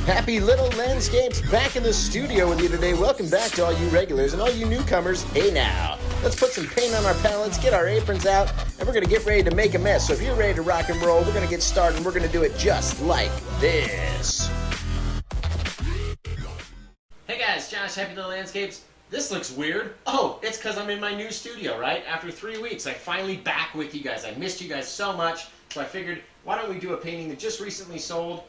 Happy Little Landscapes back in the studio with you today. Welcome back to all you regulars and all you newcomers. Hey now, let's put some paint on our palettes, get our aprons out, and we're going to get ready to make a mess. So if you're ready to rock and roll, we're going to get started and we're going to do it just like this. Hey guys, Josh, Happy Little Landscapes. This looks weird. Oh, it's because I'm in my new studio, right? After 3 weeks, I'm finally back with you guys. I missed you guys so much, so I figured, why don't we do a painting that just recently sold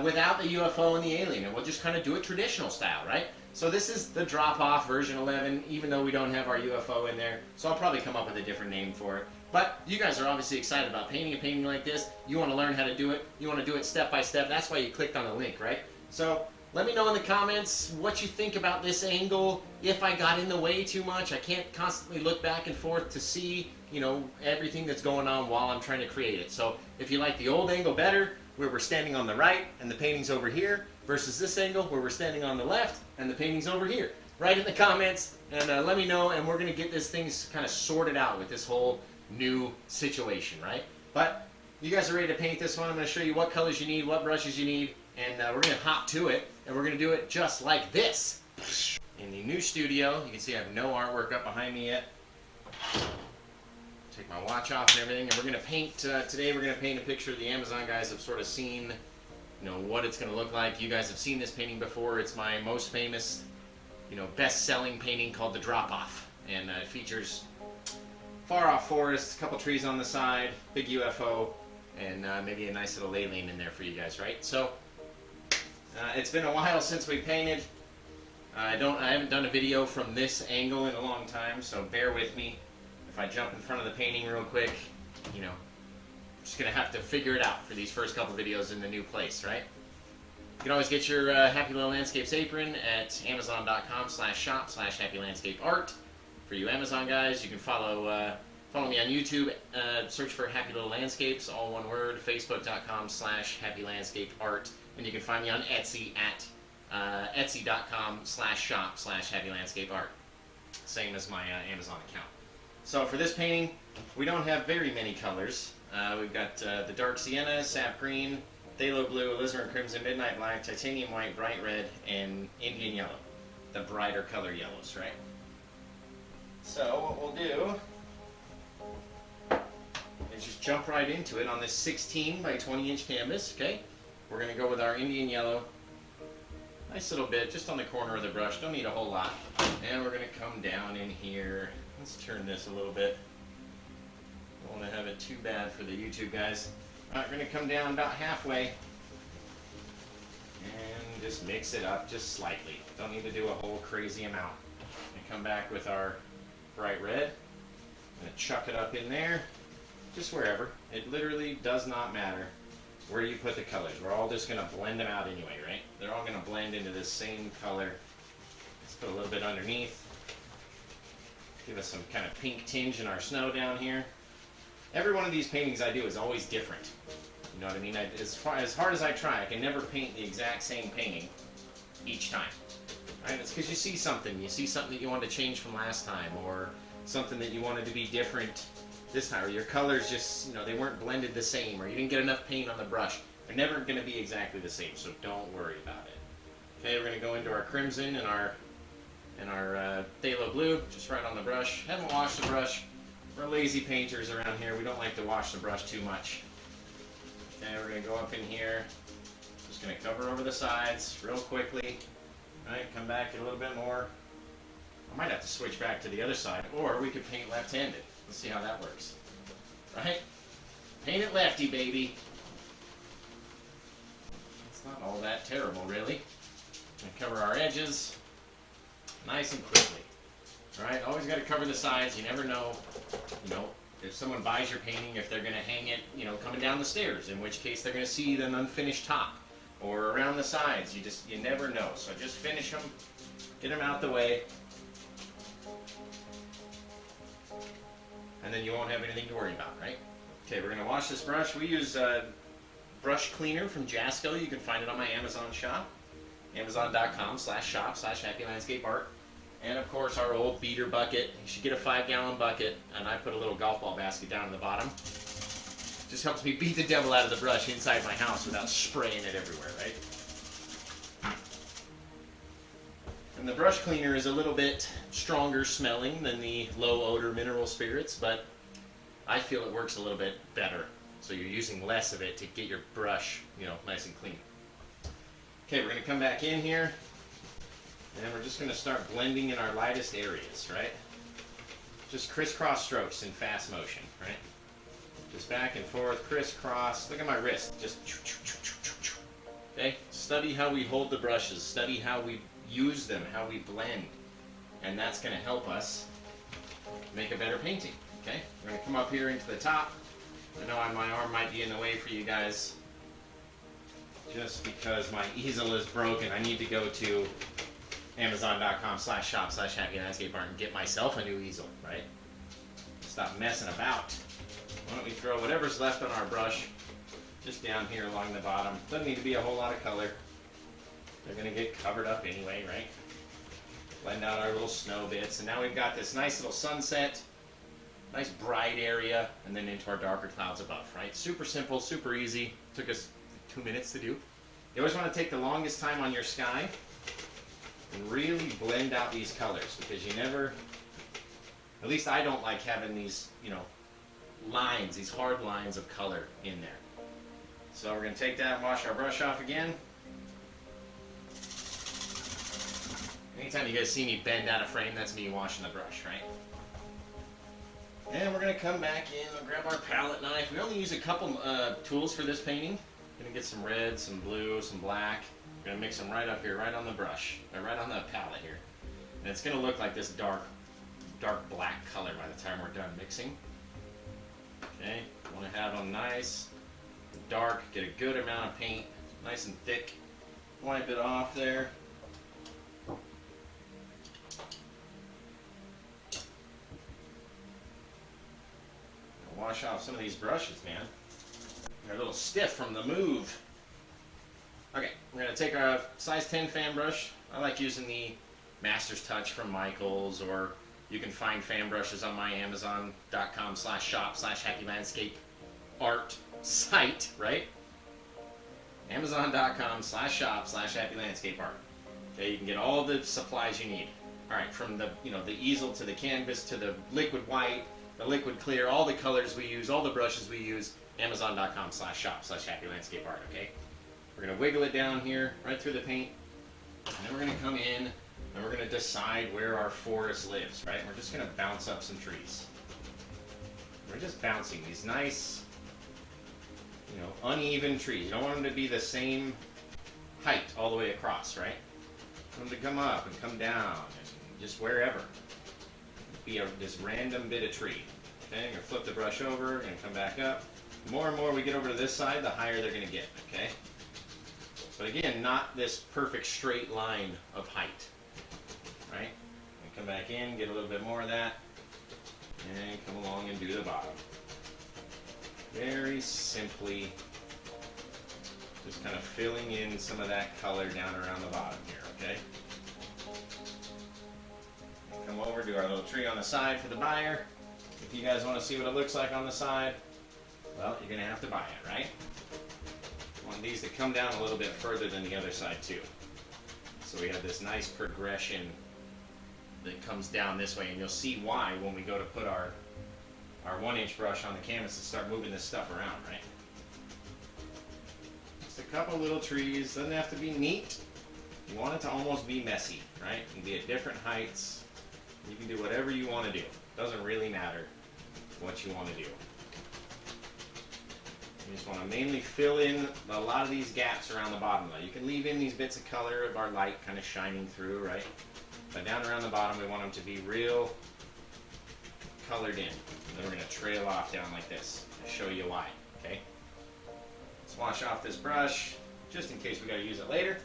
without the UFO and the alien, and we'll just kind of do it traditional style, right? So this is the drop-off version 11, even though we don't have our UFO in there, so I'll probably come up with a different name for it. But you guys are obviously excited about painting a painting like this. You want to learn how to do it. You want to do it step by step. That's why you clicked on the link, right? So let me know in the comments what you think about this angle, if I got in the way too much. I can't constantly look back and forth to see, you know, everything that's going on while I'm trying to create it. So if you like the old angle better, where we're standing on the right and the painting's over here, versus this angle where we're standing on the left and the painting's over here, write in the comments and let me know, and we're going to get this thing kind of sorted out with this whole new situation, right? But you guys are ready to paint this one. I'm going to show you what colors you need, what brushes you need, and we're going to hop to it, and we're going to do it just like this. In the new studio, you can see I have no artwork up behind me yet. Take my watch off and everything, and we're going to paint, today we're going to paint a picture the Amazon guys have sort of seen, you know, what it's going to look like. You guys have seen this painting before. It's my most famous, you know, best-selling painting called The Drop-Off, and it features far-off forest, a couple trees on the side, big UFO, and maybe a nice little alien in there for you guys, right? So it's been a while since we painted. I haven't done a video from this angle in a long time, so bear with me. If I jump in front of the painting real quick, you know, I'm just going to have to figure it out for these first couple videos in the new place, right? You can always get your Happy Little Landscapes apron at amazon.com/shop/happylandscapeart. For you Amazon guys, you can follow me on YouTube, search for Happy Little Landscapes, all one word, facebook.com/happylandscapeart, and you can find me on Etsy at etsy.com/shop/happylandscapeart. Same as my Amazon account. So for this painting, we don't have very many colors. We've got the dark sienna, sap green, phthalo blue, alizarin crimson, midnight black, titanium white, bright red, and Indian yellow. The brighter color yellows, right? So what we'll do is just jump right into it on this 16 by 20 inch canvas, okay? We're going to go with our Indian yellow. Nice little bit, just on the corner of the brush. Don't need a whole lot. And we're going to come down in here. Let's turn this a little bit. Don't want to have it too bad for the YouTube guys. All right, we're going to come down about halfway and just mix it up just slightly. Don't need to do a whole crazy amount. And come back with our bright red. I'm going to chuck it up in there, just wherever. It literally does not matter where you put the colors. We're all just going to blend them out anyway, right? They're all going to blend into this same color. Let's put a little bit underneath. Give us some kind of pink tinge in our snow down here. Every one of these paintings I do is always different. You know what I mean? As hard as I try, I can never paint the exact same painting each time. Right? It's because you see something that you wanted to change from last time, or something that you wanted to be different this time, or your colors just, you know, they weren't blended the same, or you didn't get enough paint on the brush. They're never going to be exactly the same, so don't worry about it. Okay, we're going to go into our crimson and our phthalo blue, just right on the brush. Haven't washed the brush. We're lazy painters around here. We don't like to wash the brush too much. Okay, we're going to go up in here. Just going to cover over the sides real quickly. All right, come back a little bit more. I might have to switch back to the other side, or we could paint left-handed. Let's see how that works. Right? Paint it lefty, baby. It's not all that terrible, really. And cover our edges nice and quickly. Alright, always got to cover the sides. You never know, you know, if someone buys your painting, if they're going to hang it, you know, coming down the stairs, in which case they're going to see an unfinished top, or around the sides. You never know. So just finish them, get them out the way, and then you won't have anything to worry about, right? Okay, we're going to wash this brush. We use brush cleaner from Jasco. You can find it on my Amazon shop, amazon.com/shop/happylandscapeart. And of course our old beater bucket. You should get a 5-gallon bucket, and I put a little golf ball basket down in the bottom. Just helps me beat the devil out of the brush inside my house without spraying it everywhere, right? And the brush cleaner is a little bit stronger smelling than the low odor mineral spirits, but I feel it works a little bit better. So you're using less of it to get your brush, nice and clean. Okay, we're going to come back in here, and we're just going to start blending in our lightest areas, right? Just crisscross strokes in fast motion, right? Just back and forth, crisscross. Look at my wrist. Just okay? Study how we hold the brushes. Study how we use them, how we blend. And that's going to help us make a better painting, okay? We're going to come up here into the top. I know my arm might be in the way for you guys. Just because my easel is broken, I need to go to Amazon.com/shop/happylandscapeart and get myself a new easel, right? Stop messing about. Why don't we throw whatever's left on our brush just down here along the bottom. Doesn't need to be a whole lot of color. They're going to get covered up anyway, right? Blend out our little snow bits. And now we've got this nice little sunset, nice bright area, and then into our darker clouds above, right? Super simple, super easy. Took us 2 minutes to do. You always want to take the longest time on your sky and really blend out these colors, because you never, at least I don't like having these, lines, these hard lines of color in there. So we're going to take that and wash our brush off again. Anytime you guys see me bend out of frame, that's me washing the brush, right? And we're going to come back in and grab our palette knife. We only use a couple tools for this painting. We're going to get some red, some blue, some black. We're going to mix them right up here, right on the brush, or right on the palette here. And it's going to look like this dark black color by the time we're done mixing. Okay, you want to have them nice, dark, get a good amount of paint, nice and thick. Wipe it off there. Wash off some of these brushes, man. They're a little stiff from the move. Okay, we're going to take our size 10 fan brush. I like using the Master's Touch from Michaels, or you can find fan brushes on my Amazon.com/shop/happylandscapeart site, right? Amazon.com/shop/happylandscapeart. Okay, you can get all the supplies you need. All right, from the the easel to the canvas to the liquid white, the liquid clear, all the colors we use, all the brushes we use. Amazon.com/shop/happylandscapeart. Okay, we're gonna wiggle it down here right through the paint, and then we're gonna come in and we're gonna decide where our forest lives. Right, we're just gonna bounce up some trees. We're just bouncing these nice, uneven trees. You don't want them to be the same height all the way across, right? You want them to come up and come down, and just wherever. Be this random bit of tree. Okay, I'm gonna flip the brush over and come back up. The more and more we get over to this side, the higher they're gonna get. Okay, but again, not this perfect straight line of height. Right? And come back in, get a little bit more of that, and come along and do the bottom. Very simply, just kind of filling in some of that color down around the bottom here. Okay. Come over, do our little tree on the side for the buyer. If you guys want to see what it looks like on the side, well, you're going to have to buy it, right? You want these to come down a little bit further than the other side too. So we have this nice progression that comes down this way, and you'll see why when we go to put our 1-inch brush on the canvas and start moving this stuff around, right? Just a couple little trees, doesn't have to be neat. You want it to almost be messy, right? It can be at different heights. You can do whatever you want to do. Doesn't really matter what you want to do. You just want to mainly fill in a lot of these gaps around the bottom. You can leave in these bits of color of our light kind of shining through, right? But down around the bottom, we want them to be real colored in. And then we're going to trail off down like this. I'll show you why, okay? Let's wash off this brush, just in case we got to use it later.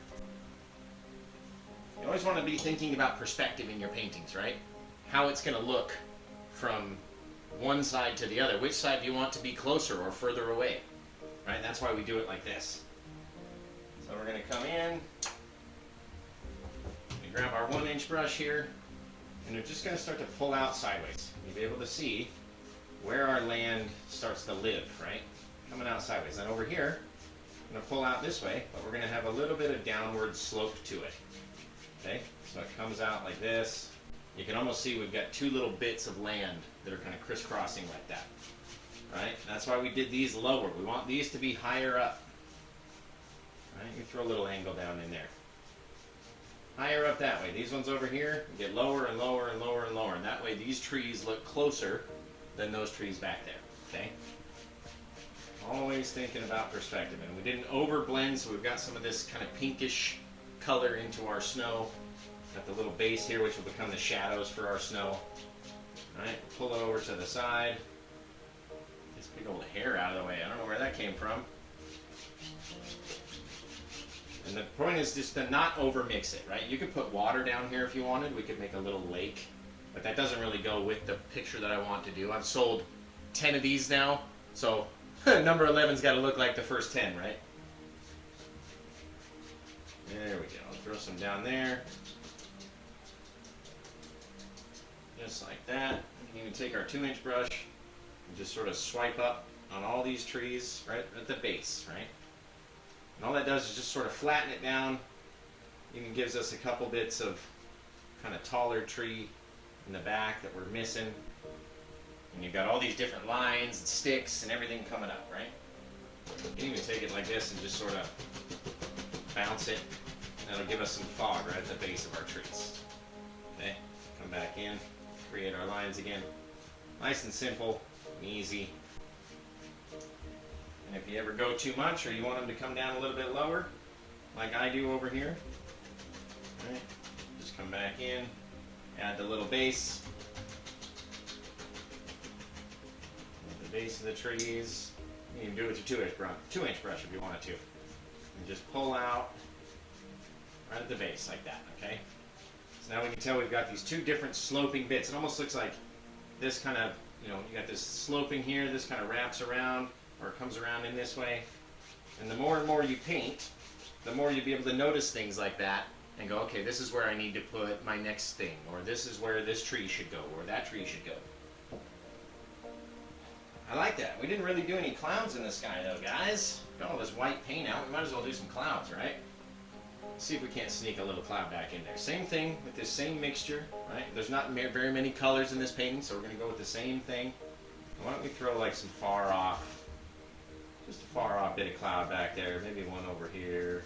You always want to be thinking about perspective in your paintings, right? How it's going to look from one side to the other. Which side do you want to be closer or further away? Right? That's why we do it like this. So we're going to come in, we grab our 1-inch brush here, and we're just going to start to pull out sideways. You'll be able to see where our land starts to live, right? Coming out sideways. And over here, I'm going to pull out this way, but we're going to have a little bit of downward slope to it. Okay, so it comes out like this. You can almost see we've got two little bits of land that are kind of crisscrossing like that. Right? That's why we did these lower. We want these to be higher up. Right? You throw a little angle down in there. Higher up that way. These ones over here get lower and lower and lower and lower. And that way these trees look closer than those trees back there. Okay? Always thinking about perspective. And we didn't overblend, so we've got some of this kind of pinkish color into our snow. Got the little base here, which will become the shadows for our snow. Alright, pull it over to the side. This big old hair out of the way. I don't know where that came from. And the point is just to not overmix it, right? You could put water down here if you wanted. We could make a little lake. But that doesn't really go with the picture that I want to do. I've sold 10 of these now. So number 11's got to look like the first 10, right? There we go. I'll throw some down there. Just like that. We can even take our 2-inch brush and just sort of swipe up on all these trees right at the base, right? And all that does is just sort of flatten it down. Even gives us a couple bits of kind of taller tree in the back that we're missing. And you've got all these different lines and sticks and everything coming up, right? You can even take it like this and just sort of bounce it. That'll give us some fog right at the base of our trees. Okay, come back in, create our lines again. Nice and simple and easy. And if you ever go too much or you want them to come down a little bit lower, like I do over here, right, just come back in, add the little base. At the base of the trees, you can do it with your 2-inch brush if you wanted to. And just pull out right at the base like that, okay? So now we can tell we've got these two different sloping bits. It almost looks like this kind of, you got this sloping here, this kind of wraps around, or it comes around in this way. And the more and more you paint, the more you'll be able to notice things like that and go, okay, this is where I need to put my next thing, or this is where this tree should go, or that tree should go. I like that. We didn't really do any clouds in the sky though, guys. Got all this white paint out, we might as well do some clouds, right? Let's see if we can't sneak a little cloud back in there. Same thing with this same mixture, right? There's not very many colors in this painting, so we're going to go with the same thing. Why don't we throw like some far off, just a far off bit of cloud back there, maybe one over here.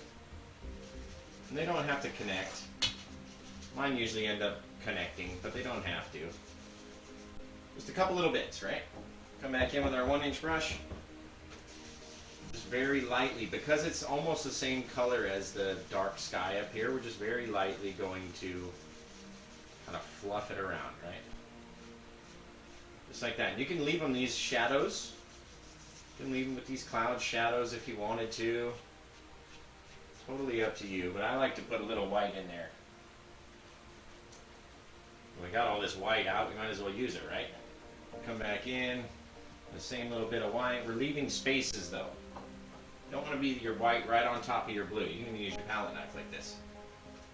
And they don't have to connect. Mine usually end up connecting, but they don't have to. Just a couple little bits, right? Come back in with our 1-inch brush. Just very lightly, because it's almost the same color as the dark sky up here, we're just very lightly going to kind of fluff it around, right? Just like that. And you can leave them these shadows. You can leave them with these cloud shadows if you wanted to. Totally up to you, but I like to put a little white in there. When we got all this white out, we might as well use it, right? Come back in, the same little bit of white. We're leaving spaces though. You don't want to be your white right on top of your blue. You can use your palette knife like this.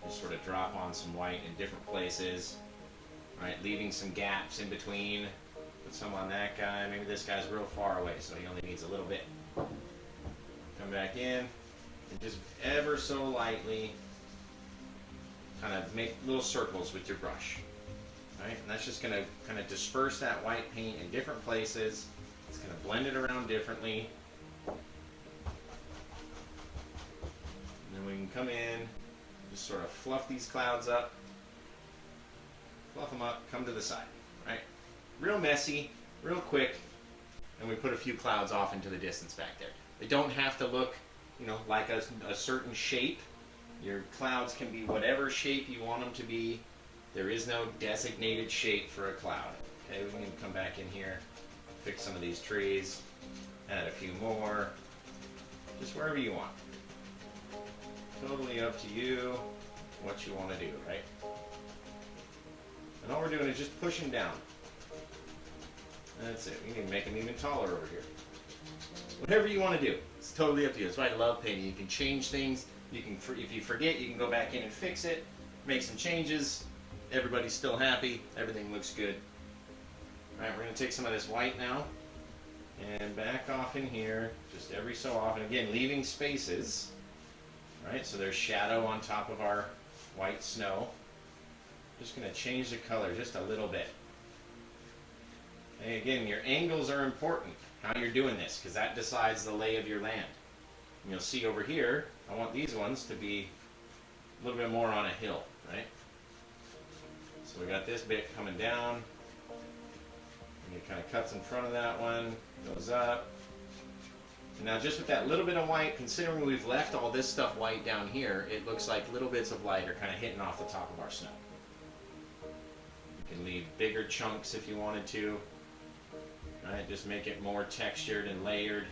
Just sort of drop on some white in different places. Right, leaving some gaps in between. Put some on that guy. Maybe this guy's real far away, so he only needs a little bit. Come back in, and just ever so lightly kind of make little circles with your brush. Right, and that's just going to kind of disperse that white paint in different places. It's going to blend it around differently. And then we can come in, just sort of fluff these clouds up, fluff them up, come to the side, right? Real messy, real quick, and we put a few clouds off into the distance back there. They don't have to look, like a certain shape. Your clouds can be whatever shape you want them to be. There is no designated shape for a cloud. Okay, we can come back in here, fix some of these trees, add a few more, just wherever you want. Totally up to you what you want to do, right? And all we're doing is just pushing down. That's it. We can make them even taller over here. Whatever you want to do, it's totally up to you. That's why I love painting. You can change things. You can, if you forget, you can go back in and fix it, make some changes. Everybody's still happy. Everything looks good. All right, we're going to take some of this white now and back off in here, just every so often. Again, leaving spaces. Right, so there's shadow on top of our white snow. Just going to change the color just a little bit. And again, your angles are important, how you're doing this, because that decides the lay of your land. And you'll see over here, I want these ones to be a little bit more on a hill, right? So we got this bit coming down. And it kind of cuts in front of that one, goes up. And now just with that little bit of white, considering we've left all this stuff white down here, it looks like little bits of light are kind of hitting off the top of our snow. You can leave bigger chunks if you wanted to. Right, just make it more textured and layered.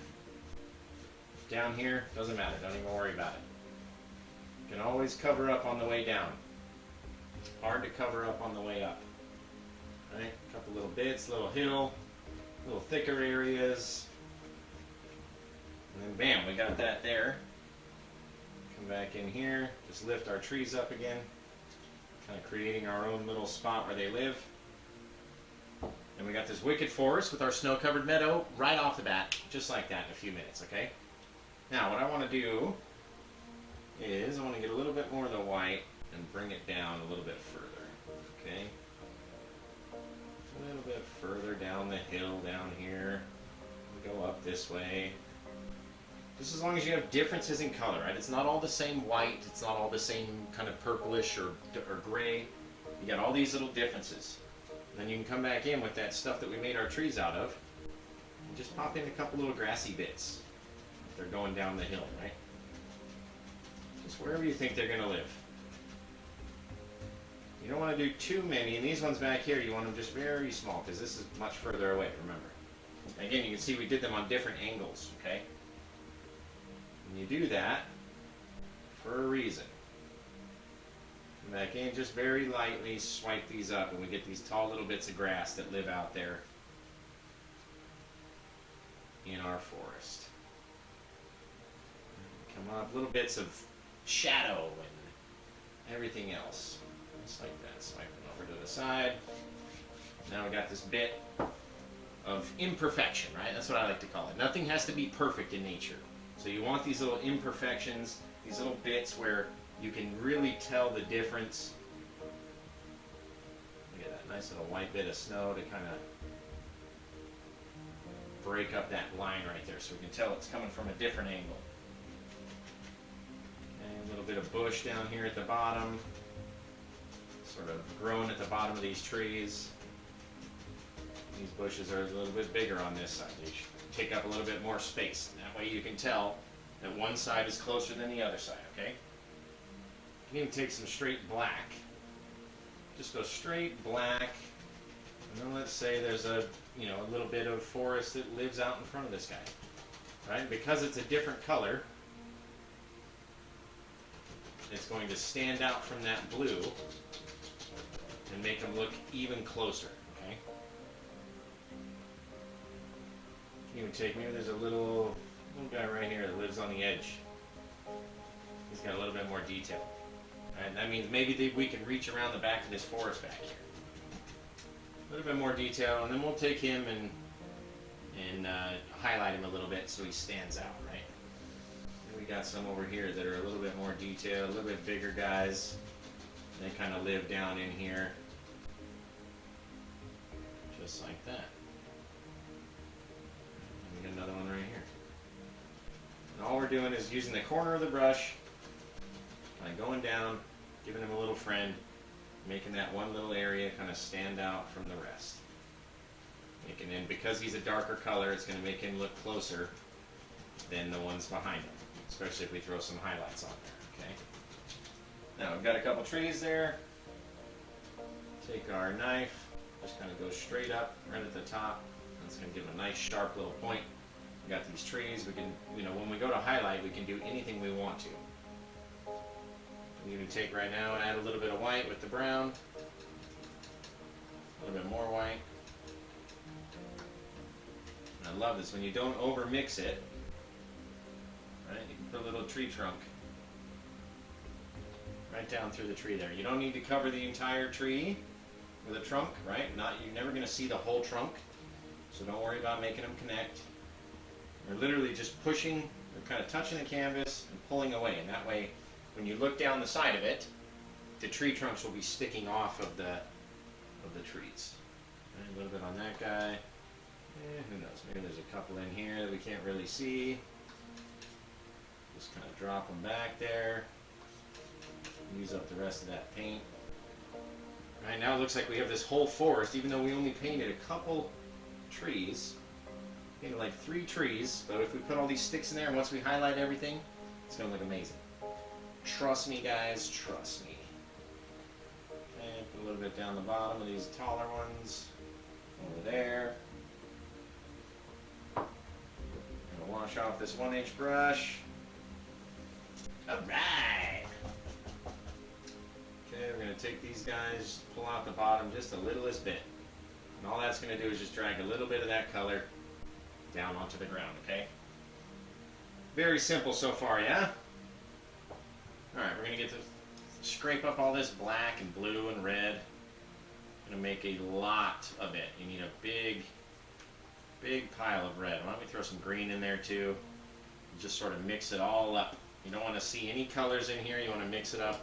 Down here, doesn't matter, don't even worry about it. You can always cover up on the way down. Hard to cover up on the way up. Right, a couple little bits, little hill, little thicker areas. And then bam, we got that there. Come back in here, just lift our trees up again. Kind of creating our own little spot where they live. And we got this wicked forest with our snow-covered meadow right off the bat, just like that in a few minutes, okay? Now, what I want to do is I want to get a little bit more of the white and bring it down a little bit further, okay? A little bit further down the hill down here. We go up this way. Just as long as you have differences in color, right? It's not all the same white. It's not all the same kind of purplish or gray. You got all these little differences. Then you can come back in with that stuff that we made our trees out of and just pop in a couple little grassy bits if they're going down the hill, right? Just wherever you think they're going to live. You don't want to do too many, and these ones back here you want them just very small because this is much further away, remember. And again, you can see we did them on different angles, okay? And you do that for a reason. Back in, just very lightly swipe these up and we get these tall little bits of grass that live out there in our forest. Come up, little bits of shadow and everything else. Just like that, swiping over to the side. Now we got this bit of imperfection, right? That's what I like to call it. Nothing has to be perfect in nature. So you want these little imperfections, these little bits where you can really tell the difference. Look at that nice little white bit of snow to kind of break up that line right there so we can tell it's coming from a different angle. And a little bit of bush down here at the bottom, sort of growing at the bottom of these trees. These bushes are a little bit bigger on this side. They should take up a little bit more space. That way you can tell that one side is closer than the other side, okay? You can even take some straight black. Just go straight black. And then let's say there's a little bit of forest that lives out in front of this guy. Right? Because it's a different color, it's going to stand out from that blue and make them look even closer. Okay? You can take, maybe there's a little guy right here that lives on the edge. He's got a little bit more detail. Right? That means maybe we can reach around the back of this forest back here. A little bit more detail, and then we'll take him and highlight him a little bit so he stands out, right? And we got some over here that are a little bit more detailed, a little bit bigger guys. They kind of live down in here, just like that. And we got another one right here. And all we're doing is using the corner of the brush, kind of going down, giving him a little friend, making that one little area kind of stand out from the rest. Making him, because he's a darker color, it's going to make him look closer than the ones behind him, especially if we throw some highlights on there, okay? Now we've got a couple trees there. Take our knife, just kind of go straight up right at the top. That's going to give him a nice sharp little point. We got these trees, we can, when we go to highlight, we can do anything we want to. I'm going to take right now and add a little bit of white with the brown. A little bit more white. And I love this when you don't over mix it. Right? You can put a little tree trunk right down through the tree there. You don't need to cover the entire tree with a trunk, right? You're never going to see the whole trunk. So don't worry about making them connect. You're literally just pushing, or kind of touching the canvas and pulling away. And that way, when you look down the side of it, the tree trunks will be sticking off of the trees. And a little bit on that guy. Who knows? Maybe there's a couple in here that we can't really see. Just kind of drop them back there. Use up the rest of that paint. Right now it looks like we have this whole forest, even though we only painted a couple trees. Painted like 3 trees, but if we put all these sticks in there and once we highlight everything, it's going to look amazing. Trust me, guys, trust me. Okay, put a little bit down the bottom of these taller ones. Over there. I'm going to wash off this 1-inch brush. Alright! Okay, we're going to take these guys, pull out the bottom just the littlest bit. And all that's going to do is just drag a little bit of that color down onto the ground, okay? Very simple so far, yeah? Alright, we're going to get to scrape up all this black and blue and red. Going to make a lot of it. You need a big pile of red. Why don't we throw some green in there too? Just sort of mix it all up. You don't want to see any colors in here. You want to mix it up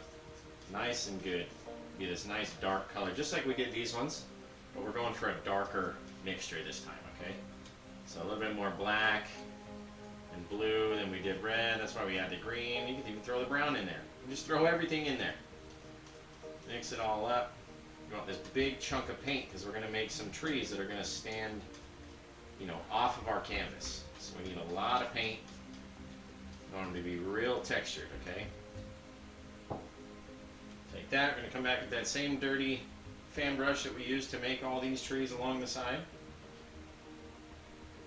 nice and good. Get this nice dark color, just like we did these ones. But we're going for a darker mixture this time, okay? So a little bit more black and blue than we did red. That's why we had the green. You can even throw the brown in there. Just throw everything in there. Mix it all up. You want this big chunk of paint because we're going to make some trees that are going to stand, you know, off of our canvas. So we need a lot of paint. We want them to be real textured, okay? Take that. We're going to come back with that same dirty fan brush that we used to make all these trees along the side.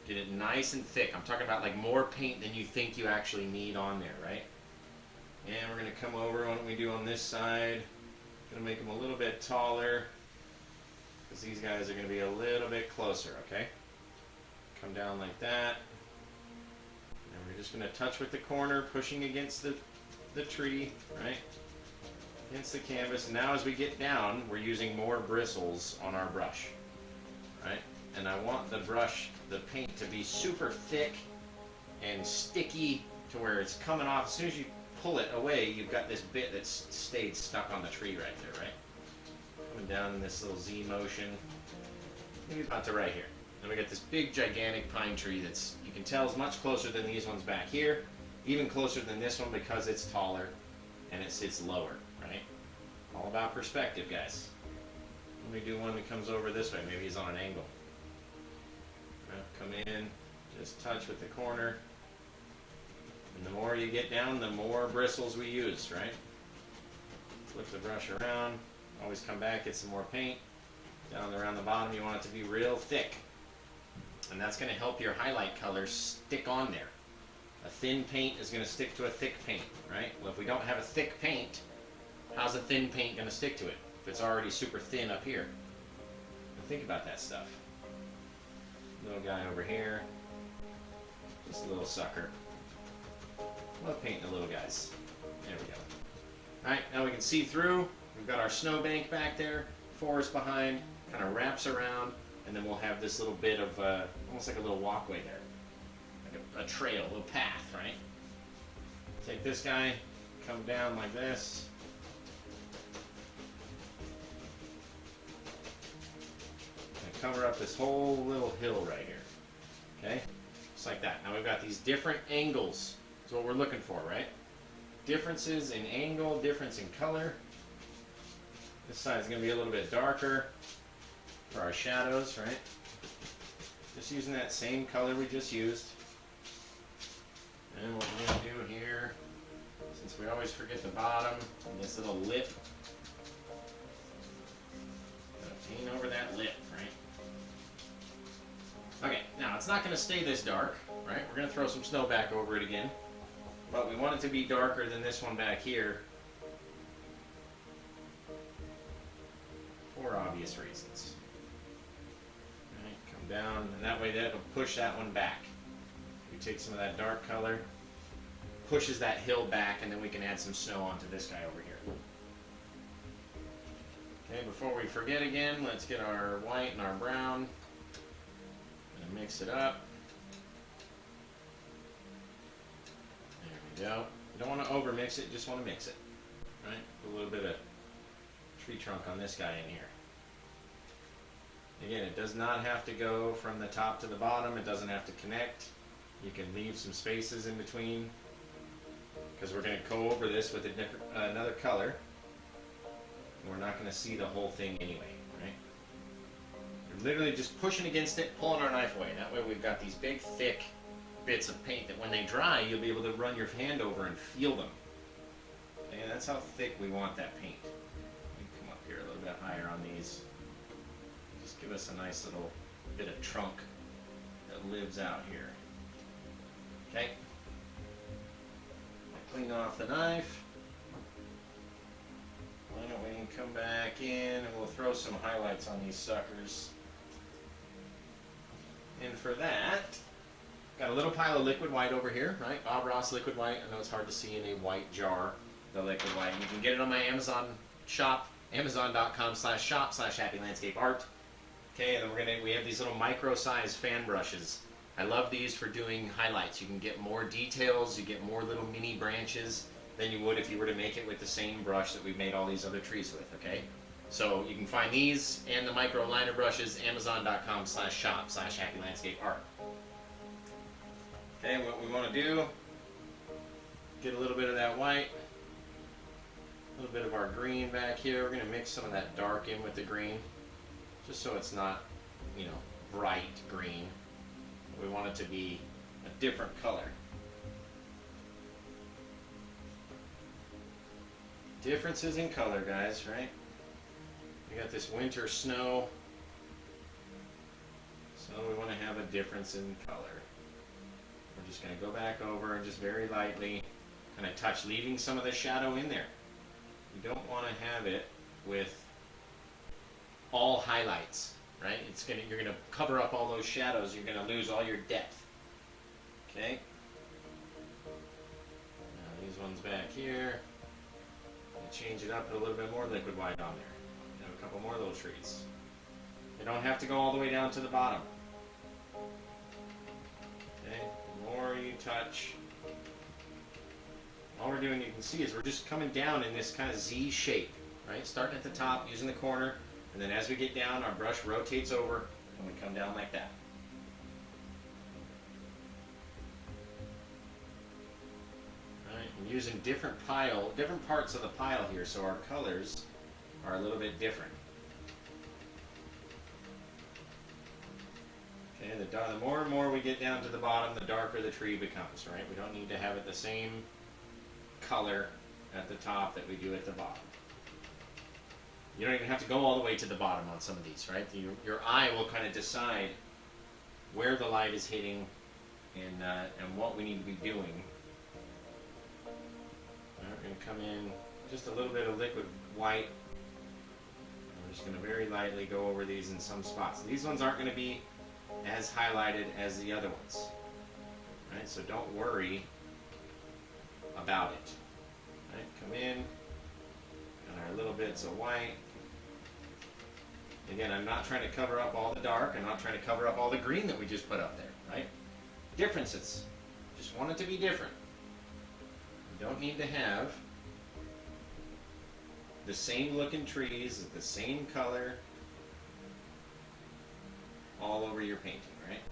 Get it nice and thick. I'm talking about like more paint than you think you actually need on there, right? And we're going to come over on what we do on this side. Going to make them a little bit taller because these guys are going to be a little bit closer, okay? Come down like that. And we're just going to touch with the corner, pushing against the tree, right? Against the canvas. And now as we get down, we're using more bristles on our brush, right? And I want the brush, the paint, to be super thick and sticky to where it's coming off. As soon as you pull it away, you've got this bit that's stayed stuck on the tree right there, right? Coming down in this little Z motion. Maybe about to right here. Then we got this big gigantic pine tree that's, you can tell, is much closer than these ones back here. Even closer than this one because it's taller and it sits lower, right? All about perspective, guys. Let me do one that comes over this way. Maybe he's on an angle. Come in, just touch with the corner. And the more you get down, the more bristles we use, right? Flip the brush around, always come back, get some more paint. Down around the bottom, you want it to be real thick. And that's going to help your highlight colors stick on there. A thin paint is going to stick to a thick paint, right? Well, if we don't have a thick paint, how's a thin paint going to stick to it if it's already super thin up here? Now think about that stuff. Little guy over here, just a little sucker. Love painting the little guys. There we go. Alright, now we can see through. We've got our snowbank back there, forest behind, kind of wraps around, and then we'll have this little bit of, almost like a little walkway there. Like a trail, a little path, right? Take this guy, come down like this. And cover up this whole little hill right here. Okay? Just like that. Now we've got these different angles. That's what we're looking for, right? Differences in angle, difference in color. This side's going to be a little bit darker for our shadows, right? Just using that same color we just used. And what we're going to do here, since we always forget the bottom, and this little lip, paint over that lip, right? Okay, now it's not going to stay this dark, right? We're going to throw some snow back over it again. But we want it to be darker than this one back here for obvious reasons. Right, come down, and that way that'll push that one back. We take some of that dark color, pushes that hill back, and then we can add some snow onto this guy over here. Okay, before we forget again, let's get our white and our brown and mix it up. There we go. You don't want to over mix it, just want to mix it. Right? Put a little bit of tree trunk on this guy in here. Again, it does not have to go from the top to the bottom. It doesn't have to connect. You can leave some spaces in between, because we're going to go over this with another color. And we're not going to see the whole thing anyway, right? You're literally just pushing against it, pulling our knife away. That way we've got these big, thick bits of paint that when they dry, you'll be able to run your hand over and feel them. And that's how thick we want that paint. Let me come up here a little bit higher on these. Just give us a nice little bit of trunk that lives out here. Okay. Clean off the knife. Why don't we come back in and we'll throw some highlights on these suckers. And for that, got a little pile of liquid white over here, right? Bob Ross liquid white. I know it's hard to see in a white jar, the liquid white. You can get it on my Amazon shop, amazon.com/shop/happylandscapeart. Okay, and then we have these little micro-sized fan brushes. I love these for doing highlights. You can get more details, you get more little mini branches than you would if you were to make it with the same brush that we've made all these other trees with, okay? So you can find these and the micro liner brushes, amazon.com/shop/happylandscapeart. Okay, what we want to do, get a little bit of that white, a little bit of our green back here. We're going to mix some of that dark in with the green, just so it's not, you know, bright green. We want it to be a different color. Differences in color, guys, right? We got this winter snow, so we want to have a difference in color. We're just going to go back over and just very lightly kind of touch, leaving some of the shadow in there. You don't want to have it with all highlights. Right? You're gonna cover up all those shadows. You're gonna lose all your depth. Okay. Now these ones back here. Change it up, put a little bit more liquid white on there. Have a couple more little trees. They don't have to go all the way down to the bottom. Okay. The more you touch, all we're doing, you can see, is we're just coming down in this kind of Z shape. Right? Starting at the top, using the corner. And then as we get down, our brush rotates over, and we come down like that. All right, I'm using different parts of the pile here, so our colors are a little bit different. Okay, the more and more we get down to the bottom, the darker the tree becomes, right? We don't need to have it the same color at the top that we do at the bottom. You don't even have to go all the way to the bottom on some of these, right? Your eye will kind of decide where the light is hitting and what we need to be doing. All right, we're going to come in just a little bit of liquid white. We're just going to very lightly go over these in some spots. These ones aren't going to be as highlighted as the other ones, right? So don't worry about it. Right? Come in. Our little bits of white. Again, I'm not trying to cover up all the dark. I'm not trying to cover up all the green that we just put up there, right? Differences. Just want it to be different. You don't need to have the same looking trees, the same color, all over your painting, right?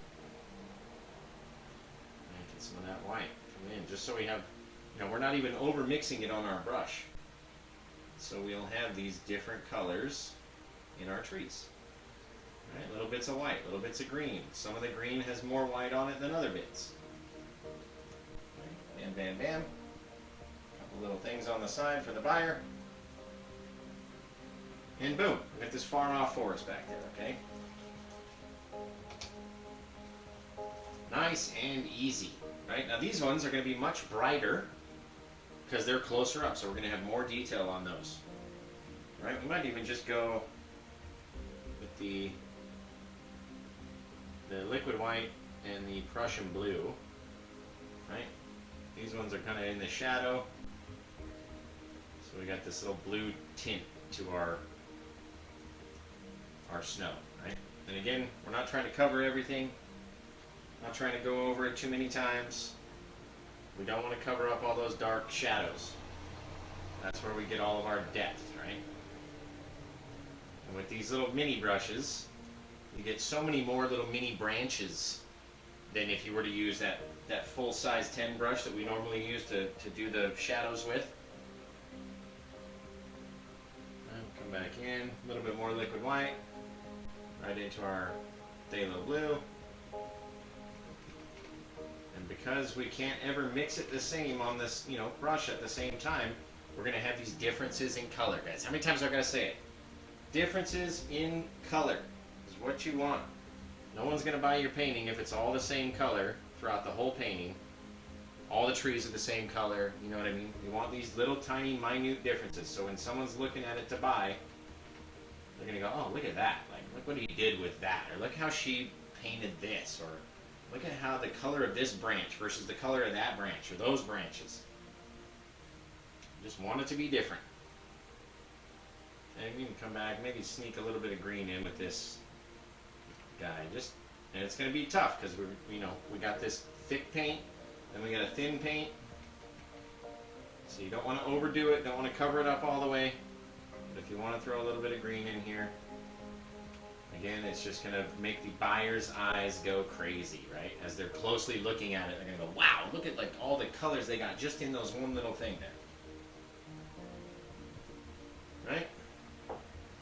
Get some of that white come in, just so we have, you know, we're not even over mixing it on our brush. So we'll have these different colors in our trees. Right? Little bits of white, little bits of green. Some of the green has more white on it than other bits. Right? Bam, bam, bam. A couple little things on the side for the buyer. And boom, we got this far off forest back there, okay? Nice and easy, right? Now these ones are going to be much brighter because they're closer up, so we're going to have more detail on those. Right? We might even just go with the liquid white and the Prussian blue. Right? These ones are kind of in the shadow, so we got this little blue tint to our snow. Right? And again, we're not trying to cover everything. Not trying to go over it too many times. We don't want to cover up all those dark shadows. That's where we get all of our depth, right? And with these little mini brushes, you get so many more little mini branches than if you were to use that full-size 10 brush that we normally use to do the shadows with. And come back in, a little bit more liquid white, right into our phthalo blue. And because we can't ever mix it the same on this, brush at the same time, we're going to have these differences in color, guys. How many times am I going to say it? Differences in color is what you want. No one's going to buy your painting if it's all the same color throughout the whole painting. All the trees are the same color, you know what I mean? You want these little tiny minute differences. So when someone's looking at it to buy, they're going to go, oh, look at that. Like, look what he did with that. Or look how she painted this. Or look at how the color of this branch versus the color of that branch or those branches. Just want it to be different. And you can come back, maybe sneak a little bit of green in with this guy. And it's going to be tough because we got this thick paint, then we got a thin paint. So you don't want to overdo it, don't want to cover it up all the way. But if you want to throw a little bit of green in here, again, it's just going to make the buyer's eyes go crazy, right? As they're closely looking at it, they're going to go, wow, look at like all the colors they got just in those one little thing there. Right?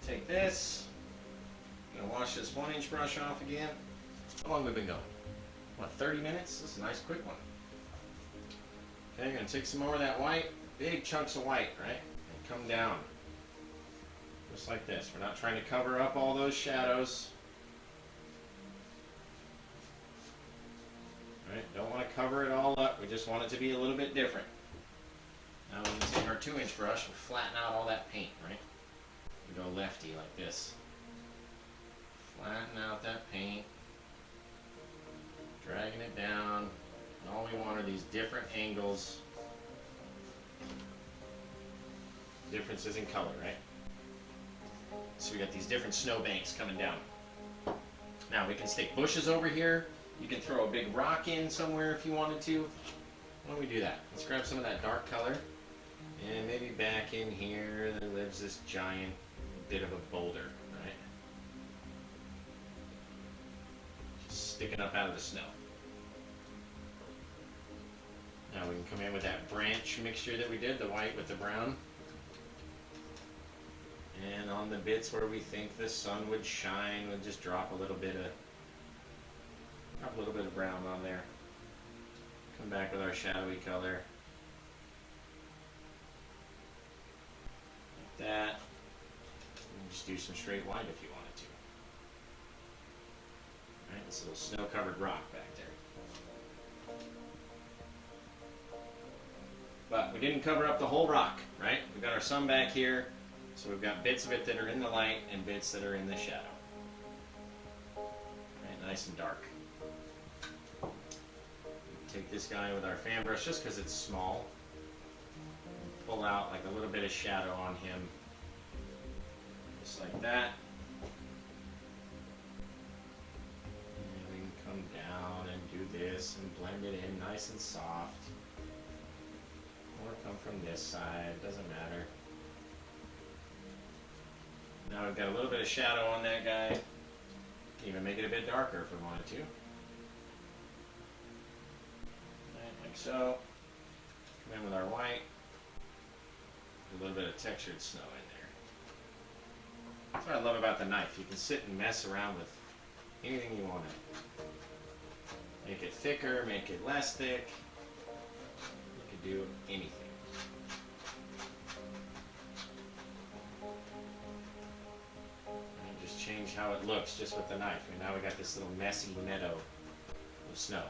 Take this. I'm going to wash this 1-inch brush off again. How long have we been going? What, 30 minutes? This is a nice quick one. Okay, I'm going to take some more of that white. Big chunks of white, right? And come down. Just like this. We're not trying to cover up all those shadows. Right? Don't want to cover it all up. We just want it to be a little bit different. Now we're going to take our 2-inch brush and flatten out all that paint, right? We go lefty like this. Flatten out that paint. Dragging it down. And all we want are these different angles. Differences in color, right? So we got these different snowbanks coming down. Now we can stick bushes over here. You can throw a big rock in somewhere if you wanted to. Why don't we do that? Let's grab some of that dark color. And maybe back in here there lives this giant bit of a boulder, right? Just sticking up out of the snow. Now we can come in with that branch mixture that we did, the white with the brown. And on the bits where we think the sun would shine, we'll just drop a little bit of brown on there. Come back with our shadowy color. Like that. And just do some straight white if you wanted to. Alright, this little snow-covered rock back there. But we didn't cover up the whole rock, right? We've got our sun back here. So we've got bits of it that are in the light and bits that are in the shadow. Right, nice and dark. Take this guy with our fan brush just because it's small. Pull out like a little bit of shadow on him. Just like that. And we can come down and do this and blend it in nice and soft. Or come from this side, doesn't matter. Now we've got a little bit of shadow on that guy. Even make it a bit darker if we wanted to. Right, like so. Come in with our white. A little bit of textured snow in there. That's what I love about the knife. You can sit and mess around with anything you want to. Make it thicker, make it less thick. You can do anything. Change how it looks just with the knife. And now we got this little messy meadow of snow.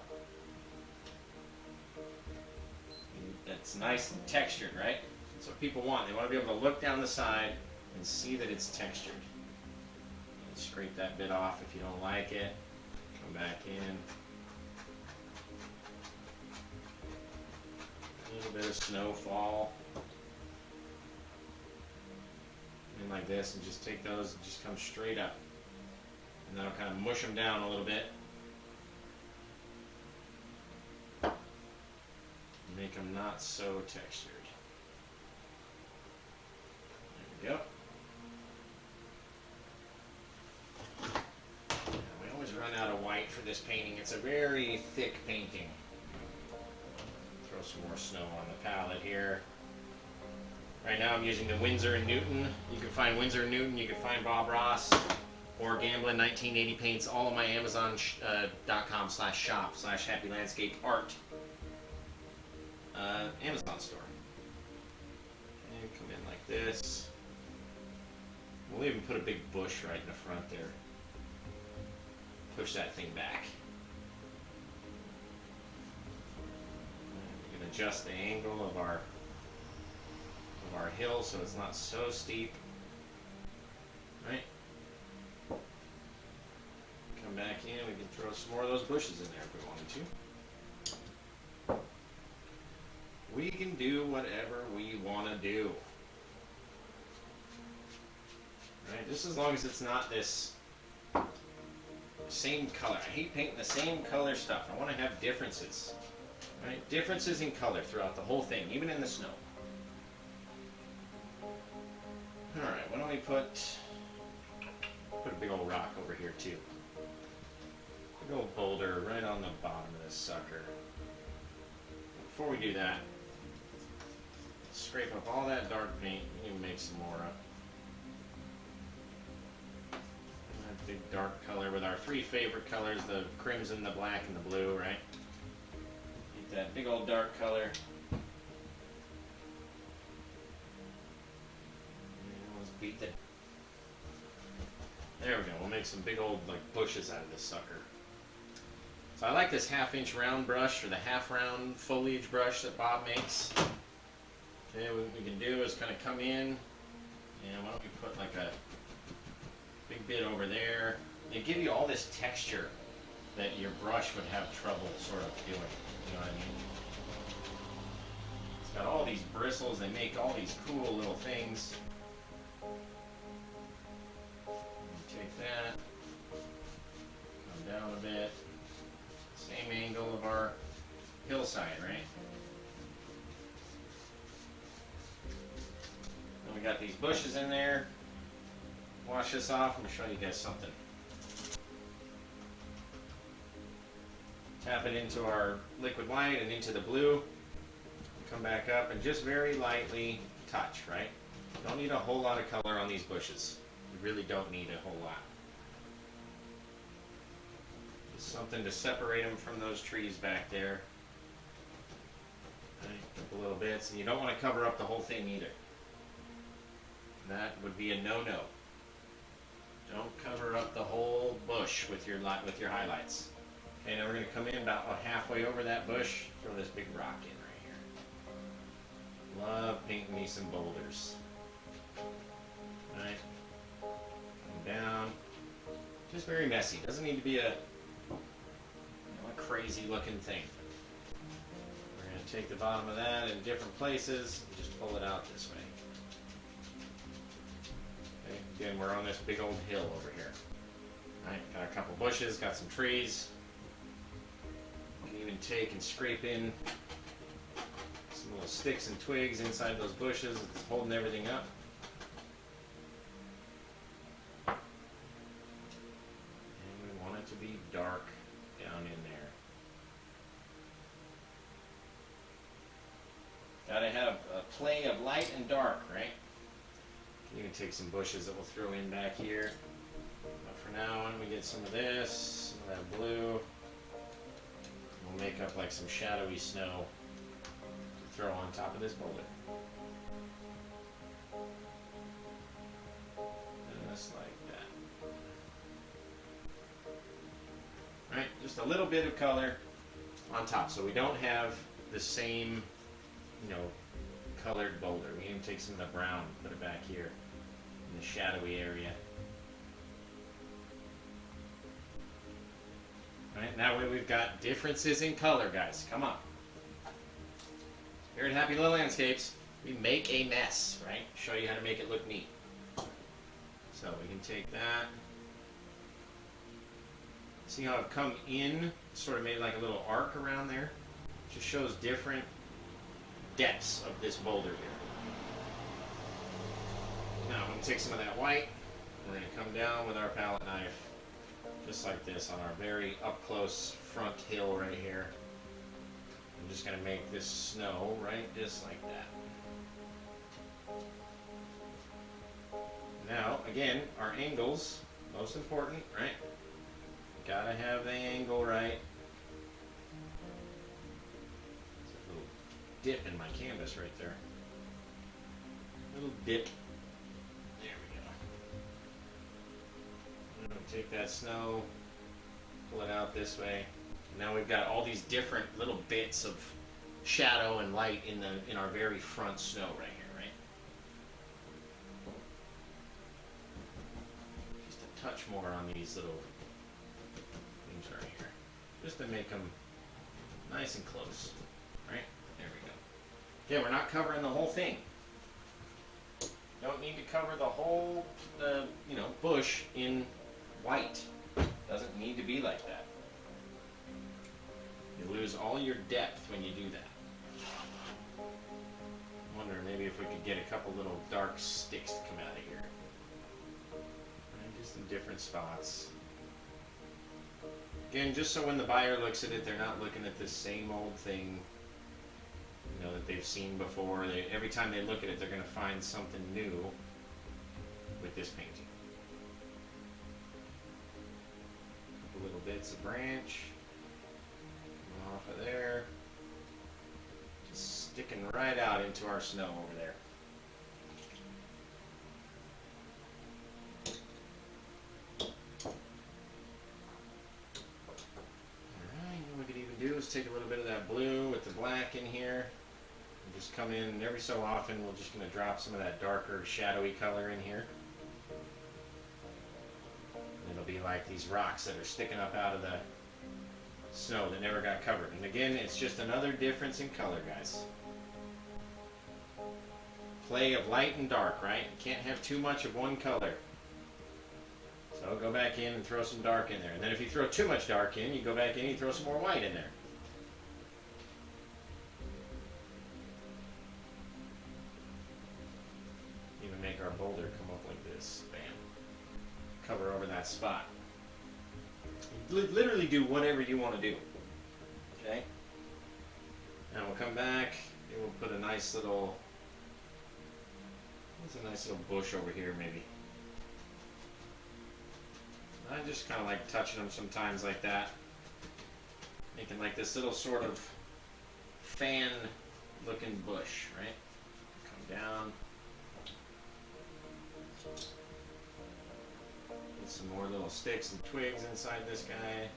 And that's nice and textured, right? That's what people want. They want to be able to look down the side and see that it's textured. And scrape that bit off if you don't like it. Come back in. A little bit of snowfall. Like this, and just take those and just come straight up, and then I'll kind of mush them down a little bit, make them not so textured. There we go. for this painting. It's a very thick painting. Throw some more snow on the palette here. Right now I'm using the Winsor & Newton. You can find Winsor & Newton, you can find Bob Ross or Gamblin 1980 paints all on my Amazon.com/shop/happylandscapeart Amazon store. And come in like this. We'll even put a big bush right in the front there. Push that thing back. We can adjust the angle of our hill so it's not so steep. Right? Come back in, we can throw some more of those bushes in there if we wanted to. We can do whatever we want to do. Right? Just as long as it's not this same color. I hate painting the same color stuff. I want to have differences. Right? Differences in color throughout the whole thing, even in the snow. Alright, why don't we put a big old rock over here too. Big old boulder right on the bottom of this sucker. Before we do that, scrape up all that dark paint. You can make some more up. That big dark color with our three favorite colors, the crimson, the black, and the blue, right? Get that big old dark color. Beat the... There we go. We'll make some big old like bushes out of this sucker. So I like this 1/2-inch round brush, or the half round foliage brush that Bob makes. Okay, what we can do is kind of come in, and why don't we put like a big bit over there. They give you all this texture that your brush would have trouble sort of doing. You know what I mean? It's got all these bristles. They make all these cool little things. Take that, come down a bit, same angle of our hillside, right? Then we got these bushes in there. Wash this off. Let me show you guys something. Tap it into our liquid white and into the blue. Come back up and just very lightly touch, right? Don't need a whole lot of color on these bushes. You really don't need a whole lot. Just something to separate them from those trees back there. Right, couple little bits, and you don't want to cover up the whole thing either. That would be a no-no. Don't cover up the whole bush with your highlights. Okay, now we're going to come in about halfway over that bush. Throw this big rock in right here. Love painting me some boulders. Right. Down. Just very messy. Doesn't need to be a crazy looking thing. We're going to take the bottom of that in different places and just pull it out this way. Okay. Again, we're on this big old hill over here. Alright, got a couple bushes, got some trees. You can even take and scrape in some little sticks and twigs inside those bushes. It's holding everything up. To be dark down in there. Gotta have a play of light and dark, right? You can take some bushes that we'll throw in back here. But for now, when we get some of this, some of that blue, we'll make up like some shadowy snow to throw on top of this boulder. Just like that. Right, just a little bit of color on top, so we don't have the same, colored boulder. We can take some of the brown, put it back here in the shadowy area. Right, that way we've got differences in color, guys. Come on. Here at Happy Little Landscapes, we make a mess, right? Show you how to make it look neat. So we can take that. See how I've come in, sort of made like a little arc around there? Just shows different depths of this boulder here. Now I'm going to take some of that white, we're going to come down with our palette knife just like this on our very up close front hill right here. I'm just going to make this snow right just like that. Now, again, our angles, most important, right? Gotta have the angle right. There's a little dip in my canvas right there. Little dip. There we go. I'm gonna take that snow, pull it out this way. Now we've got all these different little bits of shadow and light in our very front snow right here, right? Just a touch more on these little things right here, just to make them nice and close, right? There we go. Okay, we're not covering the whole thing. Don't need to cover the whole, bush in white. Doesn't need to be like that. You lose all your depth when you do that. I'm wondering maybe if we could get a couple little dark sticks to come out of here. And just in different spots. Again, just so when the buyer looks at it, they're not looking at this same old thing, that they've seen before. Every time they look at it, they're going to find something new with this painting. A couple little bits of branch coming off of there, just sticking right out into our snow over there. Alright, what we could even do is take a little bit of that blue with the black in here. Just come in, and every so often we're just going to drop some of that darker shadowy color in here. And it'll be like these rocks that are sticking up out of the snow that never got covered. And again, it's just another difference in color, guys. Play of light and dark, right? You can't have too much of one color. So go back in and throw some dark in there. And then if you throw too much dark in, you go back in and you throw some more white in there. Even make our boulder come up like this. Bam. Cover over that spot. You literally do whatever you want to do. Okay? Now we'll come back and we'll put a nice little, what's a nice little bush over here maybe. I just kind of like touching them sometimes like that. Making like this little sort of fan looking bush, right? Come down. Get some more little sticks and twigs inside this guy,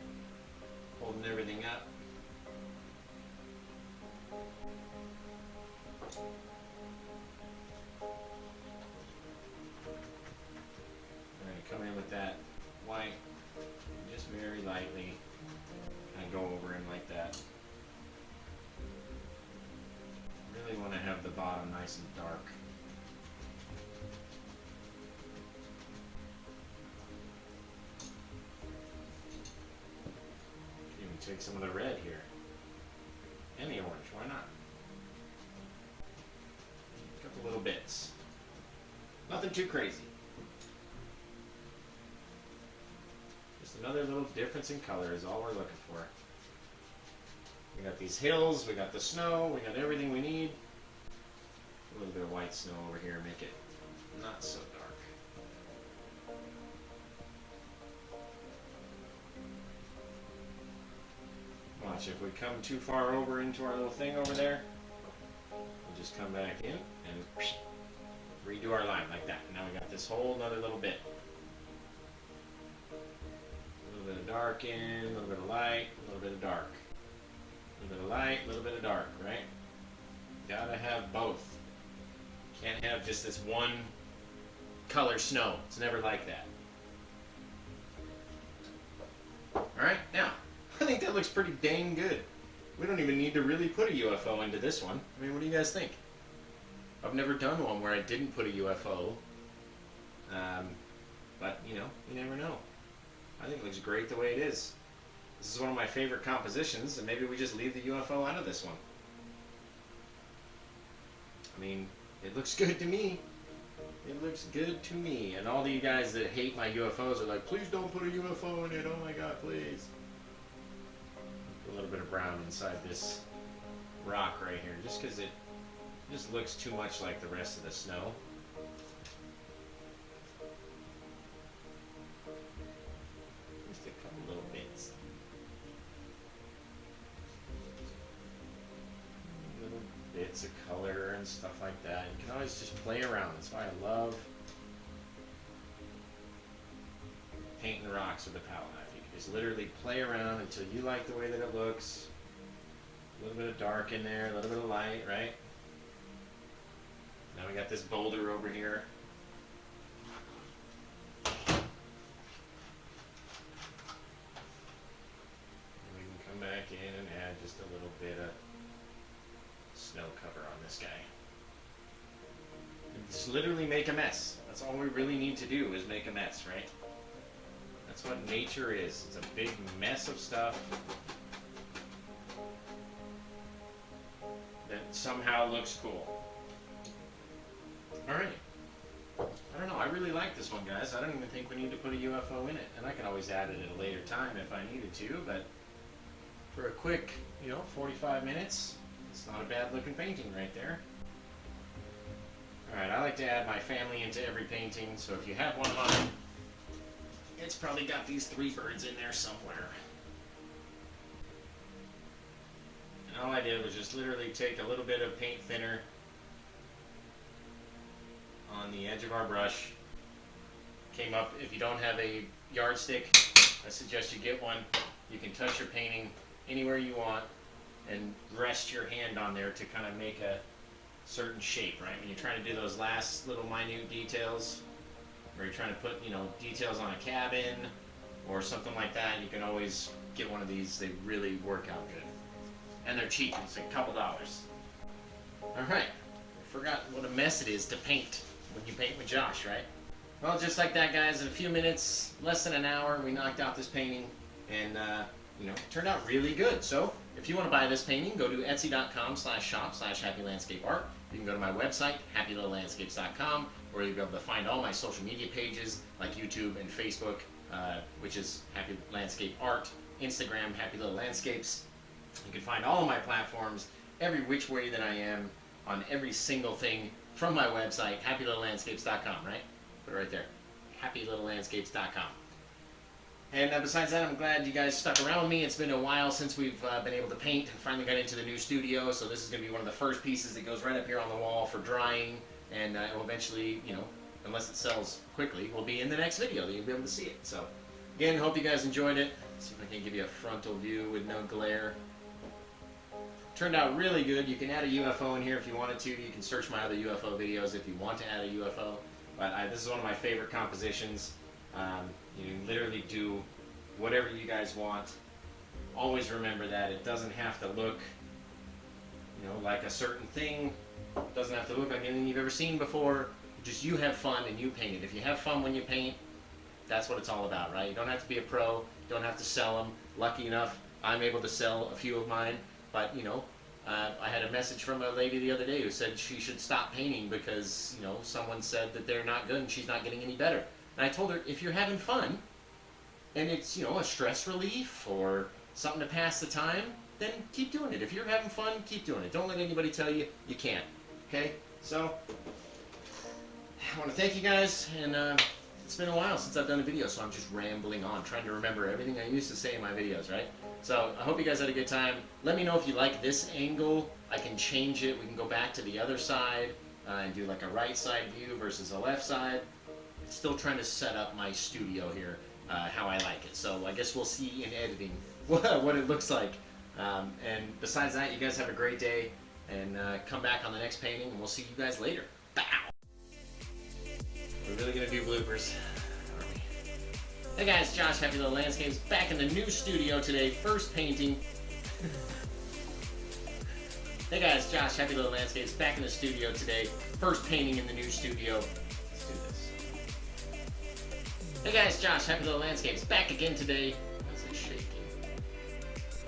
holding everything up. We're going to come in with that white, just very lightly, and go over him like that. Really want to have the bottom nice and dark. Even take some of the red here, and the orange, why not? A couple little bits. Nothing too crazy. Just another little difference in color is all we're looking for. We got these hills, we got the snow, we got everything we need. A little bit of white snow over here, make it not so dark. Watch, if we come too far over into our little thing over there, we'll just come back in and redo our line like that. Now we got this whole other little bit. A little bit of dark in, a little bit of light, a little bit of dark. A little bit of light, a little bit of dark, right? Gotta have both. Can't have just this one color snow. It's never like that. Alright, now, I think that looks pretty dang good. We don't even need to really put a UFO into this one. I mean, what do you guys think? I've never done one where I didn't put a UFO. But, you never know. I think it looks great the way it is. This is one of my favorite compositions, and maybe we just leave the UFO out of this one. I mean, it looks good to me. It looks good to me. And all the you guys that hate my UFOs are like, please don't put a UFO in it. Oh my God, please. A little bit of brown inside this rock right here, just because it just looks too much like the rest of the snow. Just a couple little bits. Little bits of color and stuff like that. You can always just play around. That's why I love painting rocks with a palette knife. You can just literally play around until you like the way that it looks. A little bit of dark in there, a little bit of light, right? Now we got this boulder over here. And we can come back in and add just a little bit of snow cover on this guy. And just literally make a mess. That's all we really need to do is make a mess, right? That's what nature is. It's a big mess of stuff that somehow looks cool. Alright. I don't know, I really like this one, guys. I don't even think we need to put a UFO in it. And I can always add it at a later time if I needed to, but for a quick, 45 minutes, it's not a bad looking painting right there. Alright, I like to add my family into every painting, so if you have one of mine, it's probably got these 3 birds in there somewhere. And all I did was just literally take a little bit of paint thinner on the edge of our brush. Came up, if you don't have a yardstick, I suggest you get one. You can touch your painting anywhere you want and rest your hand on there to kind of make a certain shape, right? When you're trying to do those last little minute details, or you're trying to put, details on a cabin or something like that, you can always get one of these. They really work out good. And they're cheap. It's a couple dollars. Alright. I forgot what a mess it is to paint when you paint with Josh, right? Well, just like that, guys, in a few minutes, less than an hour, we knocked out this painting, and, it turned out really good. So, if you want to buy this painting, go to etsy.com/shop/happylandscapeart. You can go to my website, happylittlelandscapes.com, where you'll be able to find all my social media pages, like YouTube and Facebook, which is Happy Landscape Art, Instagram, Happy Little Landscapes. You can find all of my platforms, every which way that I am, on every single thing from my website, happylittlelandscapes.com, right? Put it right there, happylittlelandscapes.com. And besides that, I'm glad you guys stuck around with me. It's been a while since we've been able to paint. I finally got into the new studio, so this is going to be one of the first pieces that goes right up here on the wall for drying, and it will eventually, unless it sells quickly, will be in the next video that you'll be able to see it. So, again, hope you guys enjoyed it. Let's see if I can give you a frontal view with no glare. Turned out really good. You can add a UFO in here if you wanted to. You can search my other UFO videos if you want to add a UFO. But this is one of my favorite compositions. You can literally do whatever you guys want. Always remember that it doesn't have to look, like a certain thing. It doesn't have to look like anything you've ever seen before. Just you have fun and you paint it. If you have fun when you paint, that's what it's all about, right? You don't have to be a pro. You don't have to sell them. Lucky enough, I'm able to sell a few of mine. But, I had a message from a lady the other day who said she should stop painting because, someone said that they're not good and she's not getting any better. And I told her, if you're having fun, and it's, a stress relief or something to pass the time, then keep doing it. If you're having fun, keep doing it. Don't let anybody tell you you can't. Okay? So, I want to thank you guys, and it's been a while since I've done a video, so I'm just rambling on, trying to remember everything I used to say in my videos, right? So, I hope you guys had a good time. Let me know if you like this angle. I can change it. We can go back to the other side and do like a right side view versus a left side. Still trying to set up my studio here, how I like it. So, I guess we'll see in editing what it looks like. And besides that, you guys have a great day, and come back on the next painting, and we'll see you guys later. Bow! We're really going to do bloopers, aren't we? Hey guys, Josh, Happy Little Landscapes, back in the new studio today, first painting. Hey guys, Josh, Happy Little Landscapes, back in the studio today, first painting in the new studio. Let's do this. Hey guys, Josh, Happy Little Landscapes, back again today. How's it shaking?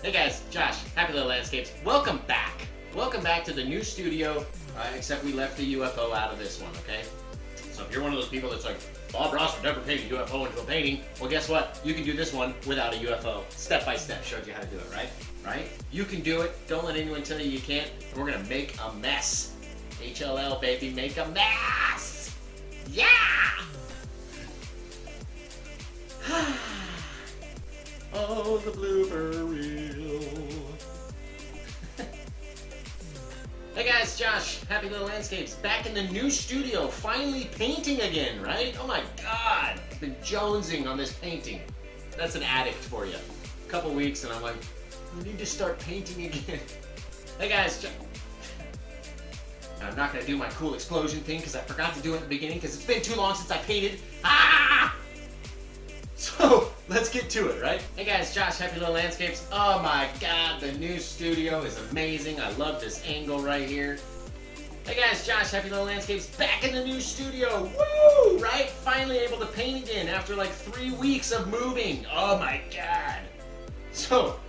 Hey guys, Josh, Happy Little Landscapes, welcome back. Welcome back to the new studio, except we left the UFO out of this one, okay? So So if you're one of those people that's like, Bob Ross would never paint a UFO into a painting, well guess what? You can do this one without a UFO. Step by step showed you how to do it, right? Right? You can do it. Don't let anyone tell you you can't. And we're gonna make a mess. HLL, baby, make a mess! Yeah! Oh, the blooper reel. Hey guys, Josh, Happy Little Landscapes, back in the new studio, finally painting again, right? Oh my God, I've been jonesing on this painting. That's an addict for you. A couple weeks and I'm like, I need to start painting again. Hey guys, I'm not gonna do my cool explosion thing because I forgot to do it at the beginning because it's been too long since I painted. Ah! So, let's get to it, right? Hey guys, Josh, Happy Little Landscapes. Oh my God, the new studio is amazing. I love this angle right here. Hey guys, Josh, Happy Little Landscapes, back in the new studio. Woo! Right? Finally able to paint again after like 3 weeks of moving. Oh my God. So,